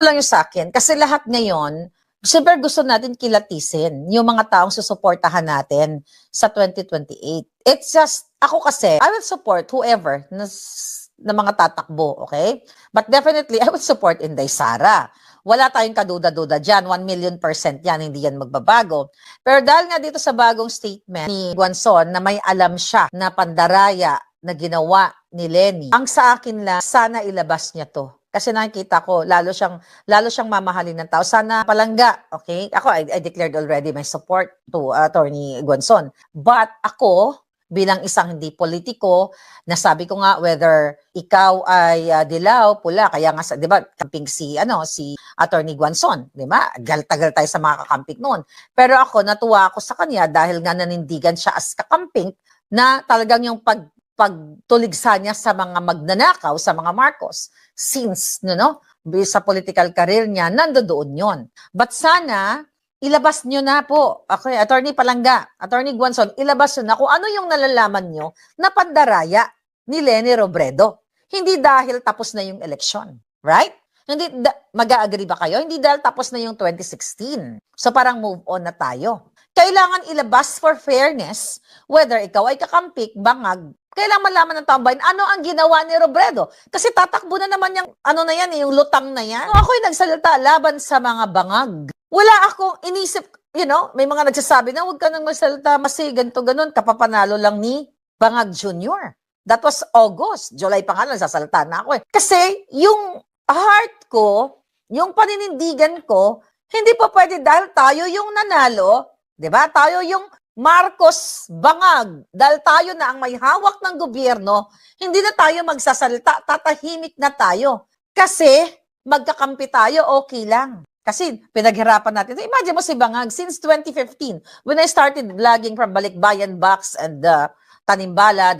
lang yung sa akin. Kasi lahat ngayon, siyempre gusto natin kilatisin yung mga taong susuportahan natin sa 2028. It's just, ako kasi, I will support whoever na mga tatakbo, okay? But definitely, I will support Inday Sara. Wala tayong kaduda-duda dyan. 1,000,000% yan, hindi yan magbabago. Pero dahil nga dito sa bagong statement ni Guanzon na may alam siya na pandaraya na ginawa ni Lenny, ang sa akin lang, sana ilabas niya to. Kasi nakikita ko, lalo siyang mamahalin ng tao. Sana palangga, okay? Ako, I declared already my support to Attorney Guanzon. But ako, bilang isang hindi politiko, nasabi ko nga whether ikaw ay dilaw, pula, kaya nga, di ba, camping si Attorney Guanzon, di ba? Tagal tayo sa mga kakamping noon. Pero ako, natuwa ako sa kanya dahil nga nanindigan siya as kakamping na talagang yung pagtuligsa niya sa mga magnanakaw, sa mga Marcos, since, sa political career niya, nandoon yon. But sana, ilabas nyo na po. Okay, Attorney Palangga, Attorney Guanzon, ilabas nyo na kung ano yung nalalaman nyo na pandaraya ni Leni Robredo. Hindi dahil tapos na yung election. Right? Mag-a-agree ba kayo? Hindi dahil tapos na yung 2016. So parang move on na tayo. Kailangan ilabas for fairness, whether ikaw ay kakampik, bangag, kailangan malaman ng taong bayan ano ang ginawa ni Robredo. Kasi tatakbo na naman yung, yung lutang na yan. Ako'y nagsalita laban sa mga bangag. Wala akong inisip, may mga nagsasabi na huwag ka nang magsalita, kasi ganito, ganun, kapapanalo lang ni Bangag Jr. That was August. July pa nga, nagsasalita na ako eh. Kasi yung heart ko, yung paninindigan ko, hindi pa pwede dahil tayo yung nanalo, di ba? Tayo yung Marcos bangag, dahil tayo na ang may hawak ng gobyerno, hindi na tayo magsasalita, tatahimik na tayo. Kasi magkakampi tayo, okay lang. Kasi pinaghirapan natin. Imagine mo si Bangag, since 2015, when I started vlogging from Balikbayan Box and Tanimbala,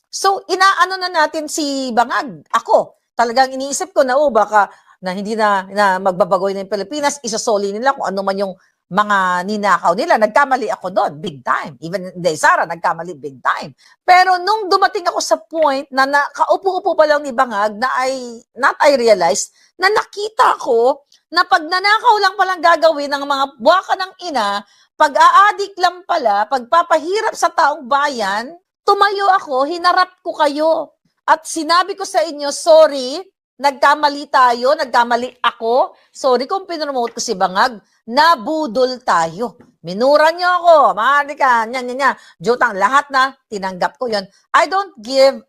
So, inaano na natin si Bangag. Ako, talagang iniisip ko na, baka na hindi na magbabagoy ng Pilipinas, isosoli nila kung ano man yung mga ninakaw nila. Nagkamali ako doon, big time. Even Inday Sara, nagkamali big time. Pero nung dumating ako sa point na nakaupo-upo pa lang ni Bangag, I realized na nakita ko na pag nanakaw lang palang gagawin ng mga buwaka ng ina, pag-aadik lang pala, pagpapahirap sa taong bayan, tumayo ako, hinarap ko kayo. At sinabi ko sa inyo, sorry, nagkamali tayo, nagkamali ako. Sorry kung pinromote ko si Bangag, nabudol tayo. Minura niyo ako, mahali ka, Jotang, lahat na, tinanggap ko yon. I don't give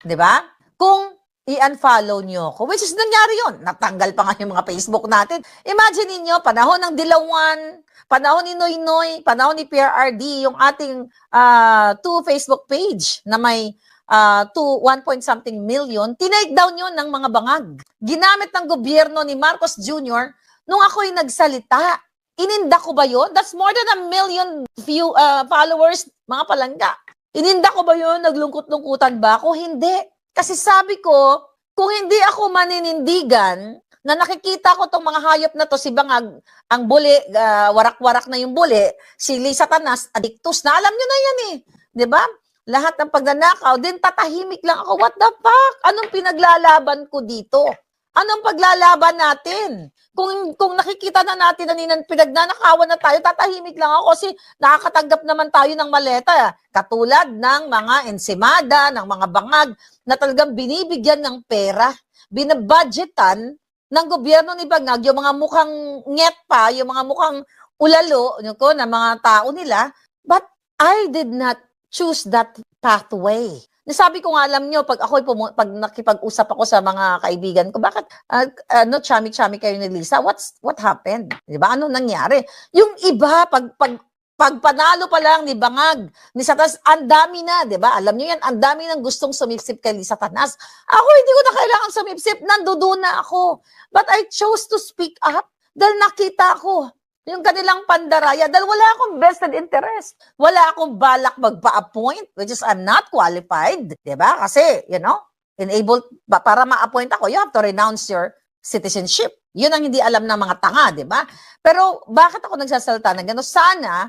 di ba? Kung i-unfollow niyo ako, which is nangyari yon. Natanggal pa nga yung mga Facebook natin. Imagine niyo panahon ng Dilawan, panahon ni Noynoy, panahon ni PRRD, yung ating Facebook page na may 1 point something million, tinake down yun ng mga bangag. Ginamit ng gobyerno ni Marcos Jr. nung ako'y nagsalita. Ininda ko ba yun? That's more than 1 million followers, mga palangga. Ininda ko ba yun? Naglungkot-lungkutan ba ako? Hindi. Kasi sabi ko, kung hindi ako maninindigan, na nakikita ko tong mga hayop na to, si Bangag, ang buli, warak-warak na yung buli, si Lisa Tanas, addictus na, alam nyo na yan eh. Di ba? Lahat ng pagnanakaw, din tatahimik lang ako. What the fuck? Anong pinaglalaban ko dito? Anong paglalaban natin? Kung nakikita na natin na pinagnanakawan na tayo, tatahimik lang ako kasi nakakatanggap naman tayo ng maleta. Katulad ng mga ensimada, ng mga bangag na talagang binibigyan ng pera, binabudgetan ng gobyerno ni Bangag, yung mga mukhang nget pa, yung mga mukhang ulalo na mga tao nila. But I did not choose that pathway. Nasabi ko nga, alam nyo, pag nakipag-usap ako sa mga kaibigan ko, bakit chami-chami kayo ni Lisa? What happened? Diba? Ano nangyari? Yung iba, pag panalo pa lang ni Bangag, ni Satanas, ang dami na, diba? Alam nyo yan, ang dami nang gustong sumipsip kay Lisa Tanas. Ako, hindi ko na kailangan sumipsip, nandoon na ako. But I chose to speak up dahil nakita ko yung kanilang pandaraya, dahil wala akong vested interest. Wala akong balak magpa-appoint, which is I'm not qualified, di ba? Kasi, enabled, para ma-appoint ako, you have to renounce your citizenship. Yun ang hindi alam ng mga tanga, di ba? Pero bakit ako nagsasalita ng gano'n? Sana,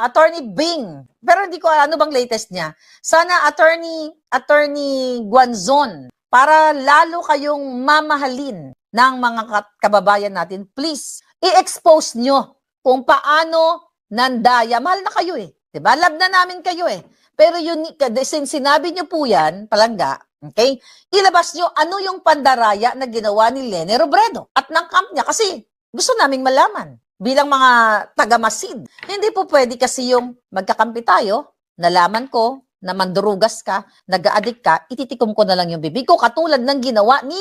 Attorney Bing, pero hindi ko ano bang latest niya. Sana Attorney Guanzon, para lalo kayong mamahalin ng mga kababayan natin, please, i-expose nyo kung paano nandaya. Mahal na kayo eh. Diba? Love na namin kayo eh. Pero yun, since sinabi nyo po yan, palangga, okay, ilabas nyo ano yung pandaraya na ginawa ni Leni Robredo at ng camp niya kasi gusto naming malaman bilang mga taga-Masid. Hindi po pwede kasi yung magkakampi tayo, nalaman ko na mandurugas ka, nag-a-addict ka, ititikom ko na lang yung bibig ko katulad ng ginawa ni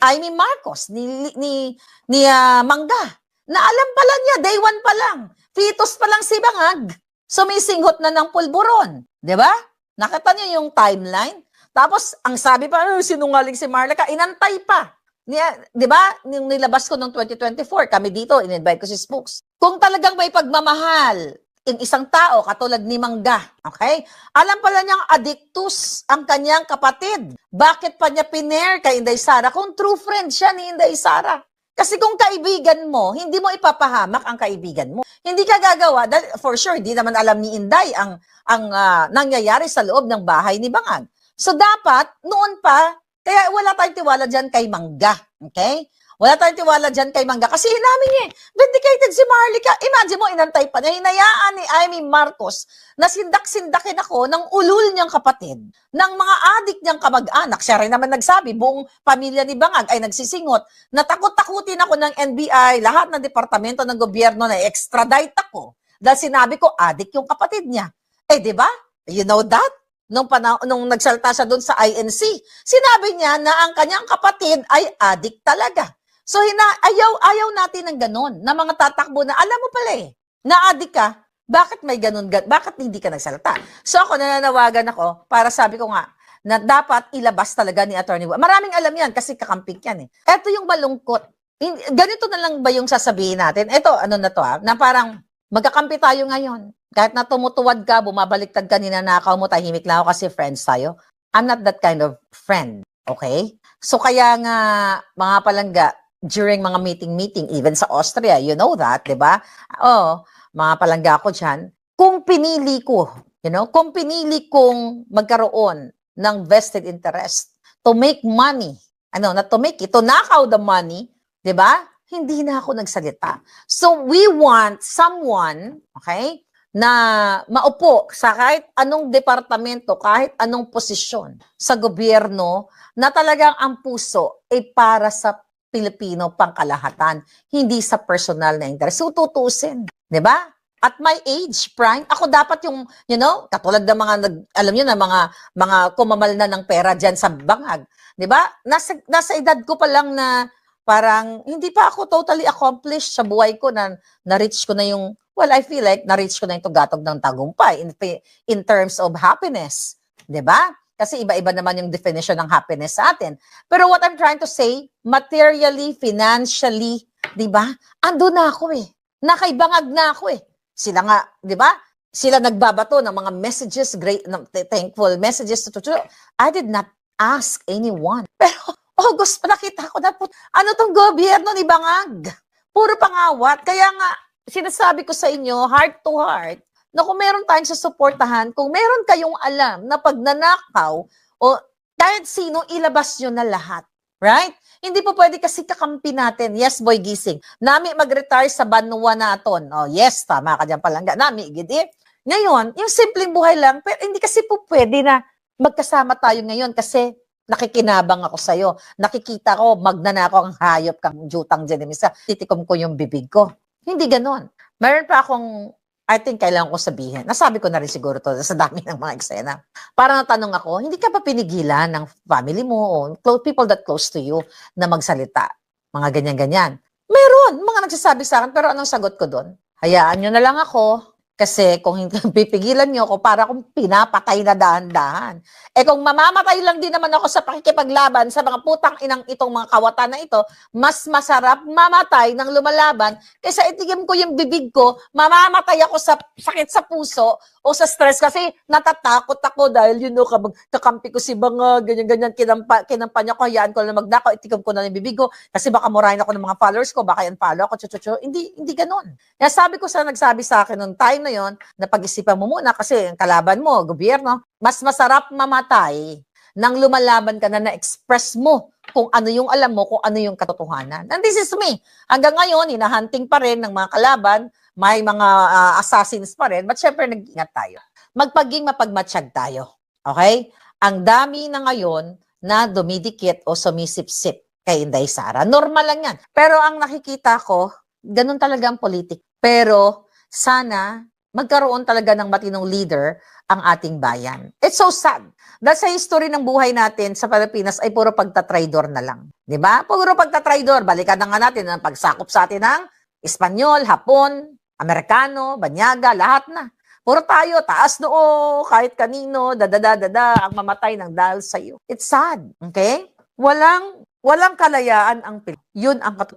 Amy Marcos, ni Mangga. Na alam pala niya, day one pa lang, fetus pa lang si Bangag, sumisinghot na ng pulburon. Di ba? Nakita niyo yung timeline? Tapos, ang sabi pa, sinungaling si Marlaca, inantay pa. Di ba? Nung nilabas ko noong 2024, kami dito, in-invite ko si Spooks. Kung talagang may pagmamahal in isang tao, katulad ni Mangga, okay? Alam pala niyang addictus ang kanyang kapatid. Bakit pa niya piner kay Inday Sara? Kung true friend siya ni Inday Sara. Kasi kung kaibigan mo, hindi mo ipapahamak ang kaibigan mo. Hindi ka gagawa, for sure, di naman alam ni Inday ang nangyayari sa loob ng bahay ni Bangag. So dapat, noon pa, kaya wala tayong tiwala dyan kay Mangga. Okay? Wala tayong tiwala dyan kay Mangga. Kasi namin niya, vindicated si Marlica. Imagine mo, inantay pa niya. Hinayaan ni Amy Marcos na sindak-sindakin ako ng ulul niyang kapatid, ng mga adik niyang kamag-anak. Siya rin naman nagsabi, buong pamilya ni Bangag ay nagsisingot. Natakot-takutin ako ng NBI, lahat ng departamento ng gobyerno na extradite ako. Dahil sinabi ko, adik yung kapatid niya. Eh, di ba? You know that? Nung nagsalta siya doon sa INC, sinabi niya na ang kanyang kapatid ay adik talaga. So, ayaw natin ng ganun, na mga tatakbo na, alam mo pala eh, na-addict ka, bakit may ganun, bakit hindi ka nagsalita? So, ako, nananawagan ako, para sabi ko nga, na dapat ilabas talaga ni Atty. Maraming alam yan, kasi kakamping yan eh. Ito yung malungkot. Ganito na lang ba yung sasabihin natin? Ito, ano na to na parang, magkakampi tayo ngayon. Kahit na tumutuwad ka, bumabaliktad ka, ninanakaw mo, tahimik lang ako kasi friends tayo. I'm not that kind of friend, okay? So, kaya nga, mga palangga, during mga meeting, even sa Austria, you know that, di ba? Oh, mga palangga ko dyan. Kung pinili ko, kung pinili kong magkaroon ng vested interest to make money, not to make it, to knock out the money, di ba? Hindi na ako nagsalita. So, we want someone, okay, na maupo sa kahit anong departamento, kahit anong posisyon sa gobyerno, na talagang ang puso ay para sa Pilipino pangkalahatan, hindi sa personal na interest. So, tutusin, di ba? At my age, prime, ako dapat yung, katulad ng mga, alam nyo na, mga kumamal na ng pera dyan sa Bangag, di ba? Nasa edad ko pa lang na parang, hindi pa ako totally accomplished sa buhay ko na na-reach ko na yung, well, I feel like na-reach ko na yung tugatog ng tagumpay in terms of happiness, di ba? Kasi iba-iba naman yung definition ng happiness sa atin. Pero what I'm trying to say, materially, financially, di ba? Ando na ako eh. Nakaibangag na ako eh. Sila nga, di ba? Sila nagbabato ng mga messages, great, thankful messages. I did not ask anyone. Pero August pa nakita ko na, ano tong gobyerno ni Bangag? Puro pangawat. Kaya nga, sinasabi ko sa inyo, heart to heart, na kung meron tayong susuportahan, kung meron kayong alam na pag nanakaw, o kahit sino, ilabas nyo na lahat. Right? Hindi po pwede kasi kakampi natin. Yes, boy, gising. Nami mag-retire sa Banwa naton. Oh, yes, tama ka dyan palangga. Nami, gidi. Ngayon, yung simpleng buhay lang, pero hindi kasi po pwede na magkasama tayo ngayon kasi nakikinabang ako sa'yo. Nakikita ko, magnanakaw ang hayop kang jutang dyan. Titikom ko yung bibig ko. Hindi ganon. Meron pa akong I think kailangan ko sabihin. Nasabi ko na rin siguro to sa dami ng mga eksena. Parang natanong ako, hindi ka pa pinigilan ng family mo o people that close to you na magsalita? Mga ganyan-ganyan. Meron, mga nagsasabi sa akin, pero anong sagot ko doon? Hayaan nyo na lang ako. Kasi kung hindi pipigilan nyo ako, para akong pinapatay na dahan-dahan. Eh kung mamamatay lang din naman ako sa pakikipaglaban sa mga putang inang itong mga kawatan na ito, mas masarap mamatay ng lumalaban kaysa itigim ko yung bibig ko, mamamatay ako sa sakit sa puso o sa stress kasi natatakot ako dahil kakampi ko si Bangag, ganyan-ganyan, kinampa niya ko, hayaan ko na magnakaw, itigim ko na yung bibig ko kasi baka murahin ako ng mga followers ko, baka unfollow ako, hindi ganun. Kaya sabi ko nagsabi sa akin noong time na yon, na pag-isipan mo muna kasi ang kalaban mo, gobyerno, mas masarap mamatay nang lumalaban ka na-express mo kung ano yung alam mo, kung ano yung katotohanan. And this is me. Hanggang ngayon, hinahunting pa rin ng mga kalaban, may mga assassins pa rin, but syempre nag-ingat tayo. Magpaging mapagmatsyag tayo. Okay? Ang dami na ngayon na dumidikit o sumisipsip kay Inday Sara. Normal lang yan. Pero ang nakikita ko, ganun talaga ang politik. Pero sana magkaroon talaga ng matinong leader ang ating bayan. It's so sad. Dahil sa history ng buhay natin sa Pilipinas ay puro pagtatraidor na lang. Di ba? Puro pagtatraidor. Balikan na nga natin ang pagsakop sa atin ng Espanyol, Hapon, Amerikano, Banyaga, lahat na. Puro tayo, taas noo, kahit kanino, ang mamatay ng dahil sa'yo. It's sad. Okay? Walang kalayaan ang Pilipinas. Yun ang katotohanan.